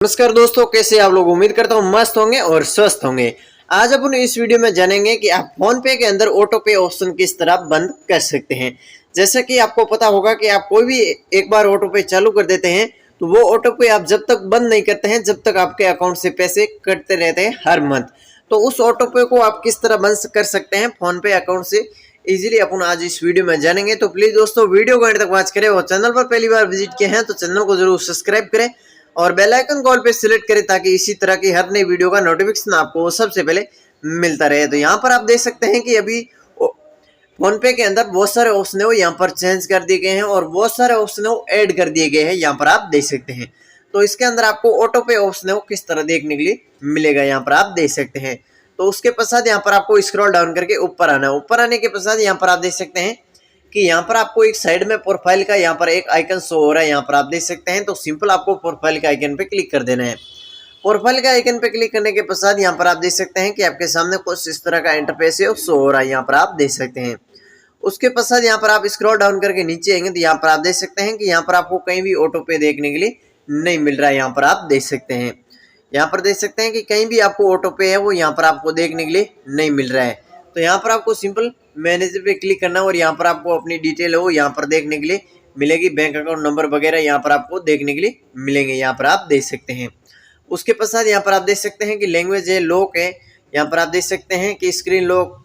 नमस्कार दोस्तों, कैसे आप लोग? उम्मीद करता हूँ मस्त होंगे और स्वस्थ होंगे। आज अपन इस वीडियो में जानेंगे कि आप फोन पे के अंदर ऑटो पे ऑप्शन किस तरह बंद कर सकते हैं। जैसा कि आपको पता होगा कि आप कोई भी एक बार ऑटो पे चालू कर देते हैं तो वो ऑटो पे आप जब तक बंद नहीं करते हैं जब तक आपके अकाउंट से पैसे कटते रहते हैं हर मंथ। तो उस ऑटो पे को आप किस तरह बंद कर सकते हैं फोन पे अकाउंट से इजीली, अपन आज इस वीडियो में जानेंगे। तो प्लीज दोस्तों वीडियो को एंड तक वॉच करें और चैनल पर पहली बार विजिट किए हैं तो चैनल को जरूर सब्सक्राइब करें और बेल आइकन कॉल पे सिलेक्ट करें ताकि इसी तरह की हर नई वीडियो का नोटिफिकेशन आपको सबसे पहले मिलता रहे। तो यहाँ पर आप देख सकते हैं कि अभी फोन पे के अंदर बहुत सारे ऑप्शन है वो यहाँ पर चेंज कर दिए गए हैं और बहुत सारे ऑप्शन है वो ऐड कर दिए गए हैं, यहाँ पर आप देख सकते हैं। तो इसके अंदर आपको ऑटो पे ऑप्शन है वो किस तरह देखने के लिए मिलेगा, यहाँ पर आप देख सकते हैं। तो उसके पश्चात यहाँ पर आपको स्क्रॉल डाउन करके ऊपर आना है। ऊपर आने के पश्चात यहाँ पर आप देख सकते हैं कि यहाँ पर आपको एक साइड में प्रोफाइल का यहाँ पर एक आइकन शो हो रहा है, यहाँ पर आप देख सकते हैं। तो सिंपल आपको प्रोफाइल के आइकन पे क्लिक कर देना है। प्रोफाइल के आइकन पे क्लिक करने के पश्चात यहाँ पर आप देख सकते हैं कि आपके सामने कुछ इस तरह का इंटरफेस है वो शो हो रहा है, यहाँ पर आप देख सकते हैं। उसके पश्चात यहाँ पर आप स्क्रॉल डाउन करके नीचे आएंगे तो यहाँ पर आप देख सकते हैं कि यहाँ पर आपको कहीं भी ऑटो पे देखने के लिए नहीं मिल रहा है, यहाँ पर आप देख सकते हैं। यहाँ पर देख सकते हैं कि कहीं भी आपको ऑटो पे है वो यहाँ पर आपको देखने के लिए नहीं मिल रहा है। तो यहाँ पर आपको सिंपल मैनेजर पे क्लिक करना और यहाँ पर आपको अपनी डिटेल है वो यहाँ पर देखने के लिए मिलेगी, बैंक अकाउंट नंबर वगैरह यहाँ पर आपको देखने के लिए मिलेंगे, यहाँ पर आप देख सकते हैं। उसके पश्चात यहाँ पर आप देख सकते हैं कि लैंग्वेज है, लॉक है, यहाँ पर आप देख सकते हैं कि स्क्रीन लॉक,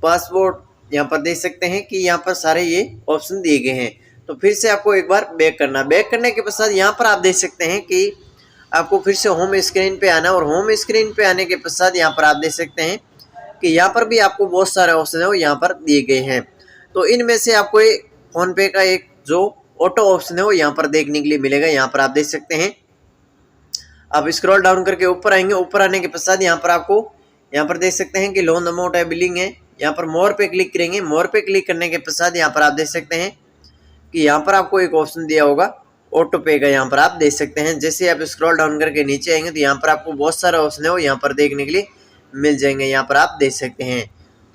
पासवर्ड, यहाँ पर देख सकते हैं कि यहाँ पर सारे ये ऑप्शन दिए गए हैं। तो फिर से आपको एक बार बैक करना, बैक करने के पश्चात यहाँ पर आप देख सकते हैं कि आपको फिर से होम स्क्रीन पे आना और होम स्क्रीन पे आने के पश्चात यहाँ पर आप देख सकते हैं कि यहाँ पर भी आपको बहुत सारे ऑप्शन है वो यहाँ पर दिए गए हैं। तो इनमें से आपको फोन पे का एक जो ऑटो ऑप्शन है वो यहाँ पर देखने के लिए मिलेगा, यहाँ पर आप देख सकते हैं। आप स्क्रॉल डाउन करके ऊपर आएंगे, ऊपर आने के पश्चात यहाँ पर आपको यहाँ पर देख सकते हैं कि लोन अमाउंट है, बिलिंग है, यहाँ पर मोर पे क्लिक करेंगे। मोर पे क्लिक करने के पश्चात यहाँ पर आप देख सकते हैं कि यहाँ पर आपको एक ऑप्शन दिया होगा ऑटो पे का, यहाँ पर आप देख सकते हैं। जैसे आप स्क्रॉल डाउन करके नीचे आएंगे तो यहाँ पर आपको बहुत सारे ऑप्शन है वो यहाँ पर देखने के लिए मिल जाएंगे, यहाँ पर आप देख सकते हैं।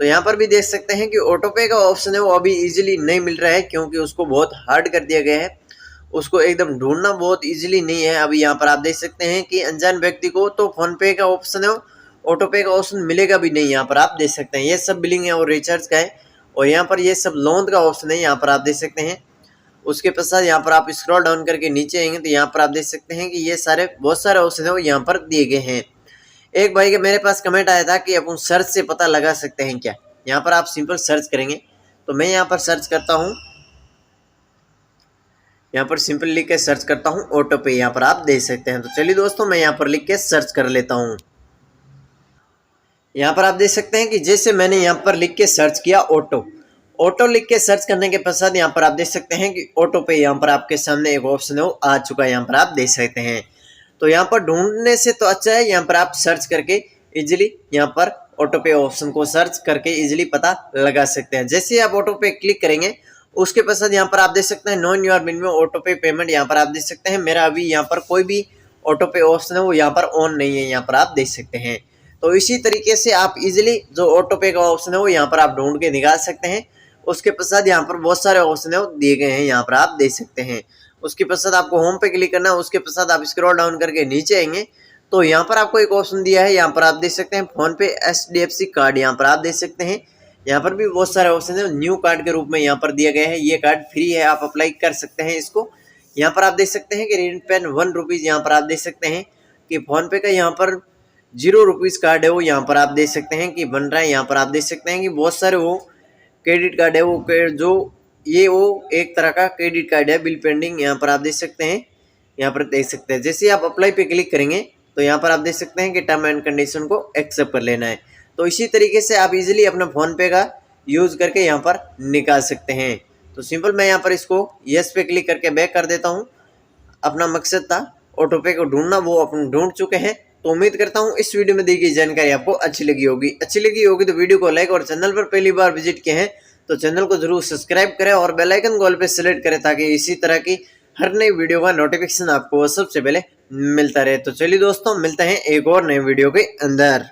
तो यहाँ पर भी देख सकते हैं कि ऑटो पे का ऑप्शन है वो अभी इजीली नहीं मिल रहा है क्योंकि उसको बहुत हार्ड कर दिया गया है, उसको एकदम ढूंढना बहुत इजीली नहीं है। अभी यहाँ पर आप देख सकते हैं कि अनजान व्यक्ति को तो फोन पे का ऑप्शन है ऑटो पे का ऑप्शन मिलेगा भी नहीं, यहाँ पर आप देख सकते हैं। ये सब बिलिंग है और रिचार्ज का है और यहाँ पर ये सब लोन का ऑप्शन है, यहाँ पर आप देख सकते हैं। उसके पश्चात यहाँ पर आप स्क्रॉल डाउन करके नीचे आएंगे तो यहाँ पर आप देख सकते हैं कि ये सारे बहुत सारे ऑप्शन है वो यहाँ पर दिए गए हैं। एक भाई के मेरे पास कमेंट आया था कि अपन सर्च से पता लगा सकते हैं क्या, यहाँ पर आप सिंपल सर्च करेंगे। तो मैं यहाँ पर सर्च करता हूँ, यहाँ पर सिंपल लिख के सर्च करता हूँ ऑटो पे, यहाँ पर आप देख सकते हैं। तो चलिए दोस्तों मैं यहाँ पर लिख के सर्च कर लेता हूँ। यहाँ पर आप देख सकते हैं कि जैसे मैंने यहाँ पर लिख के सर्च किया ऑटो, ऑटो लिख के सर्च करने के पश्चात यहाँ पर आप देख सकते हैं कि ऑटो पे यहाँ पर आपके सामने एक ऑप्शन है वो आ चुका है, यहाँ पर आप देख सकते हैं। तो यहाँ पर ढूंढने से तो अच्छा है यहाँ पर आप सर्च करके इजीली यहाँ पर ऑटो पे ऑप्शन को सर्च करके इजीली पता लगा सकते हैं। जैसे आप ऑटो पे क्लिक करेंगे उसके पश्चात यहाँ पर आप देख सकते हैं नॉन योर मिनिमम ऑटो पे पेमेंट, यहाँ पर आप देख सकते हैं मेरा अभी यहाँ पर कोई भी ऑटो पे ऑप्शन है वो यहाँ पर ऑन नहीं है, यहाँ पर आप देख सकते हैं। तो इसी तरीके से आप इजिली जो ऑटो पे का ऑप्शन है वो यहाँ पर आप ढूंढ के निकाल सकते हैं। उसके पश्चात यहाँ पर बहुत सारे ऑप्शन है वो दिए गए हैं, यहाँ पर आप देख सकते हैं। उसके पश्चात आपको होम पे क्लिक करना है, उसके पश्चात आप स्क्रॉल डाउन करके नीचे आएंगे तो यहाँ पर आपको एक ऑप्शन दिया है, यहाँ पर आप देख सकते हैं फोन पे HDFC कार्ड, यहाँ पर आप देख सकते हैं। यहाँ पर भी बहुत सारे ऑप्शन है, न्यू कार्ड के रूप में यहाँ पर दिया गया है। ये कार्ड फ्री है, आप अप्लाई कर सकते हैं इसको। यहाँ पर आप देख सकते हैं कि रेंट पेन 1 रुपीज़, यहाँ पर आप देख सकते हैं कि फोन पे का यहाँ पर 0 रुपीज़ कार्ड है वो यहाँ पर आप देख सकते हैं कि बन रहा है। यहाँ पर आप देख सकते हैं कि बहुत सारे वो क्रेडिट कार्ड है वो जो ये वो एक तरह का क्रेडिट कार्ड है, बिल पेंडिंग, यहाँ पर आप देख सकते हैं। यहाँ पर देख सकते हैं जैसे आप अप्लाई पे क्लिक करेंगे तो यहाँ पर आप देख सकते हैं कि टर्म एंड कंडीशन को एक्सेप्ट कर लेना है। तो इसी तरीके से आप इजीली अपना फोन पे का यूज़ करके यहाँ पर निकाल सकते हैं। तो सिंपल मैं यहाँ पर इसको यस पे क्लिक करके बैक कर देता हूँ। अपना मकसद था ऑटो पे को ढूंढना, वो अपन ढूंढ चुके हैं। तो उम्मीद करता हूँ इस वीडियो में दी गई जानकारी आपको अच्छी लगी होगी। तो वीडियो को लाइक और चैनल पर पहली बार विजिट किए हैं तो चैनल को जरूर सब्सक्राइब करें और बेल आइकन कॉल पे सेलेक्ट करें ताकि इसी तरह की हर नई वीडियो का नोटिफिकेशन आपको सबसे पहले मिलता रहे। तो चलिए दोस्तों मिलते हैं एक और नए वीडियो के अंदर।